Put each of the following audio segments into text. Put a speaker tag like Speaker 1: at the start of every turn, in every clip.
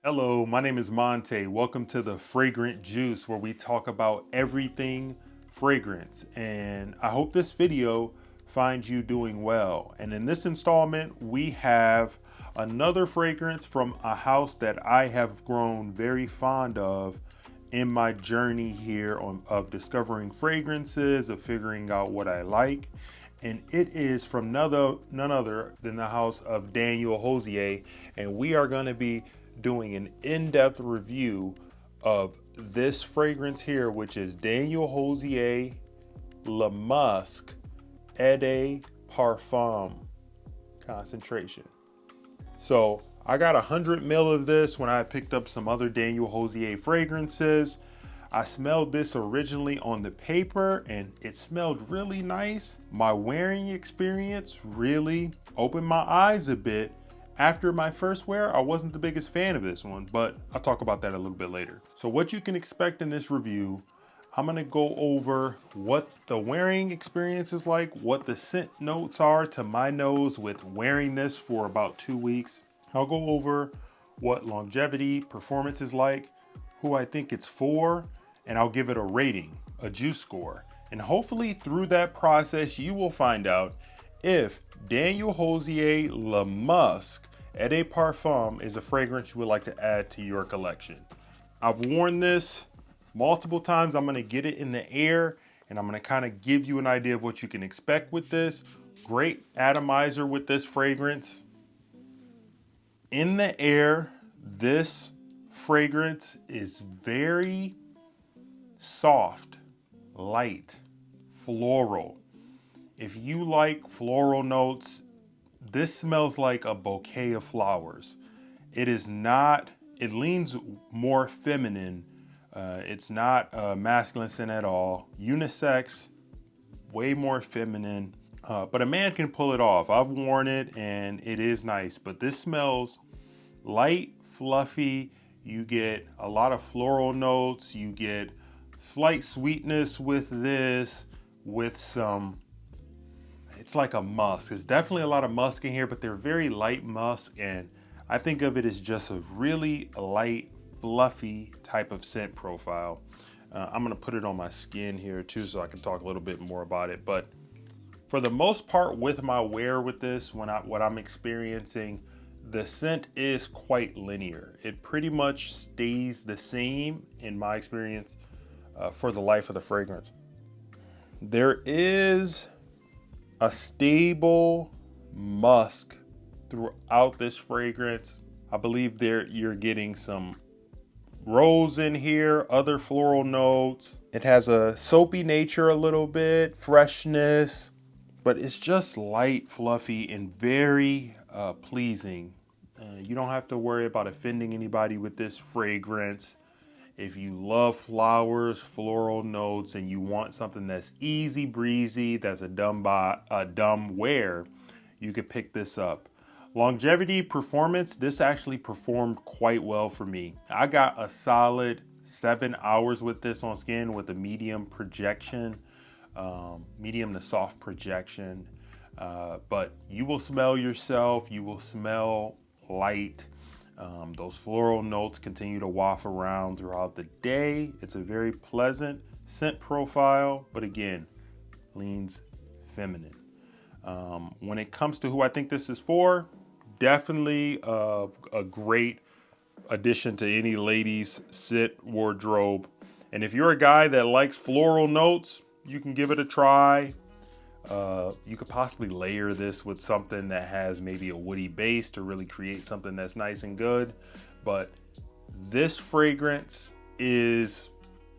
Speaker 1: Hello, my name is Monte. Welcome to the Fragrant Juice, where we talk about everything fragrance. And I hope this video finds you doing well. And in this installment, we have another fragrance from a house that I have grown very fond of in my journey here of discovering fragrances, of figuring out what I like. And it is from none other than the house of Daniel Josier. And we are going to be doing an in-depth review of this fragrance here, which is Daniel Josier Le Musk Eau de Parfum concentration. So I got 100 ml of this when I picked up some other Daniel Josier fragrances. I smelled this originally on the paper and it smelled really nice. My wearing experience really opened my eyes a bit. After my first wear, I wasn't the biggest fan of this one, but I'll talk about that a little bit later. So what you can expect in this review, I'm gonna go over what the wearing experience is like, what the scent notes are to my nose with wearing this for about 2 weeks. I'll go over what longevity performance is like, who I think it's for, and I'll give it a rating, a juice score. And hopefully through that process, you will find out if Daniel Josier Le Musk Eau de Parfum is a fragrance you would like to add to your collection. I've worn this multiple times. I'm gonna get it in the air and I'm gonna kind of give you an idea of what you can expect with this. Great atomizer with this fragrance. In the air, this fragrance is very soft, light, floral. If you like floral notes, this smells like a bouquet of flowers. It is not, it leans more feminine. It's not masculine scent at all. Unisex, way more feminine. But a man can pull it off. I've worn it and it is nice, but this smells light, fluffy. You get a lot of floral notes. You get slight sweetness with this, with some, it's like a musk. There's definitely a lot of musk in here, but they're very light musk. And I think of it as just a really light, fluffy type of scent profile. I'm gonna put it on my skin here too, so I can talk a little bit more about it. But for the most part with my wear with this, what I'm experiencing, the scent is quite linear. It pretty much stays the same in my experience for the life of the fragrance. There is a stable musk throughout this fragrance. I believe you're getting some rose in here, other floral notes. It has a soapy nature a little bit, freshness, but it's just light, fluffy, and very pleasing. You don't have to worry about offending anybody with this fragrance. If you love flowers, floral notes, and you want something that's easy breezy, that's a dumb wear, you could pick this up. Longevity performance, this actually performed quite well for me. I got a solid 7 hours with this on skin with a medium projection, medium to soft projection. But you will smell yourself, you will smell light. Those floral notes continue to waft around throughout the day. It's a very pleasant scent profile, but again, leans feminine. When it comes to who I think this is for, definitely a great addition to any lady's scent wardrobe. And if you're a guy that likes floral notes, you can give it a try. You could possibly layer this with something that has maybe a woody base to really create something that's nice and good. But this fragrance is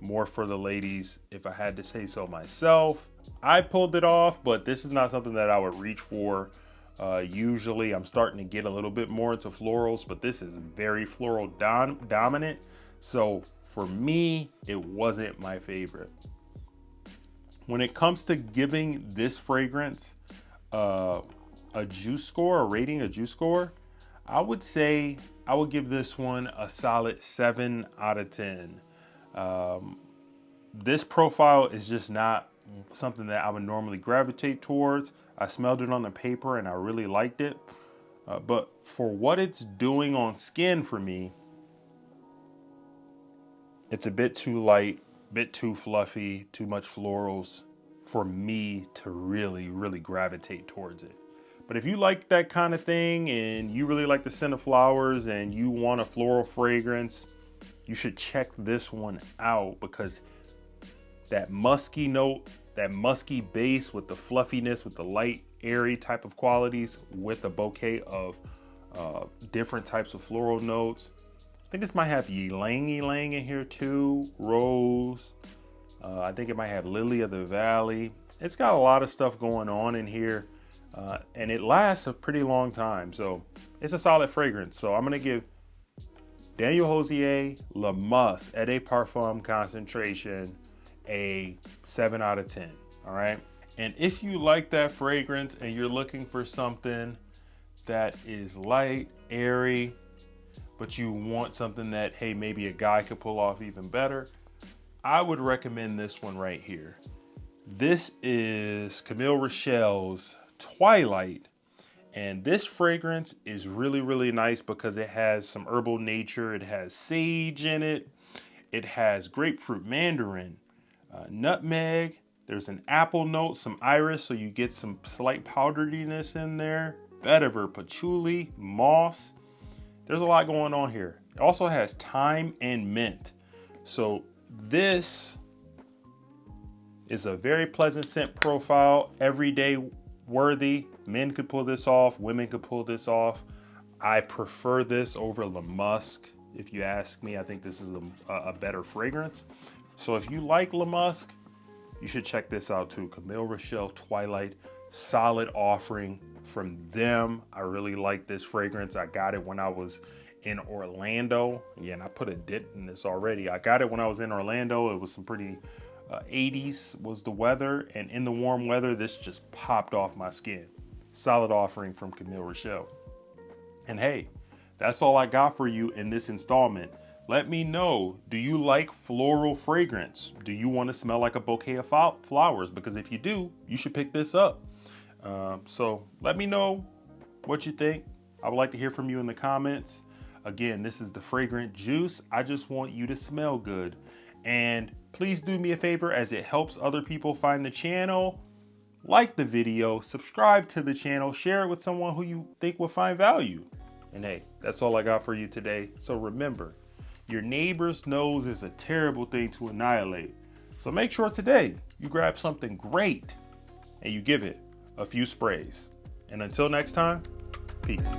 Speaker 1: more for the ladies, if I had to say so myself. I pulled it off, but this is not something that I would reach for. Usually I'm starting to get a little bit more into florals, but this is very floral dominant. So for me, it wasn't my favorite. When it comes to giving this fragrance a juice score, a juice score, I would say I would give this one a solid 7 out of 10. This profile is just not something that I would normally gravitate towards. I smelled it on the paper and I really liked it. But for what it's doing on skin for me, It's a bit too light, bit too fluffy, too much florals for me to really, really gravitate towards it. But if you like that kind of thing and you really like the scent of flowers and you want a floral fragrance, you should check this one out, because that musky note, that musky base with the fluffiness, with the light, airy type of qualities, with a bouquet of different types of floral notes. I think this might have ylang ylang in here too, rose. I think it might have lily of the valley. It's got a lot of stuff going on in here, and it lasts a pretty long time. So it's a solid fragrance. So I'm gonna give Daniel Josier Le Musk Eau de Parfum Concentration a 7 out of 10, all right? And if you like that fragrance and you're looking for something that is light, airy, but you want something that, hey, maybe a guy could pull off even better, I would recommend this one right here. This is Camille Rochel's Twilight. And this fragrance is really, really nice because it has some herbal nature. It has sage in it. It has grapefruit, mandarin, nutmeg. There's an apple note, some iris, so you get some slight powderiness in there. Vetiver, patchouli, moss. There's a lot going on here. It also has thyme and mint. So this is a very pleasant scent profile, everyday worthy. Men could pull this off, women could pull this off. I prefer this over Le Musk. If you ask me, I think this is a better fragrance. So if you like Le Musk, you should check this out too. Camille Rochelle Twilight, solid offering from them. I really like this fragrance. I got it when I was in Orlando. Yeah, and I put a dent in this already. I got it when I was in Orlando. It was some pretty 80s was the weather, and in the warm weather, this just popped off my skin. Solid offering from Camille Rochelle. And hey, that's all I got for you in this installment. Let me know, do you like floral fragrance? Do you want to smell like a bouquet of flowers? Because if you do, you should pick this up. So let me know what you think. I would like to hear from you in the comments. Again, this is the Fragrant Juice. I just want you to smell good. And please do me a favor, as it helps other people find the channel. Like the video, subscribe to the channel, share it with someone who you think will find value. And hey, that's all I got for you today. So remember, your neighbor's nose is a terrible thing to annihilate. So make sure today you grab something great and you give it a few sprays. And until next time, peace.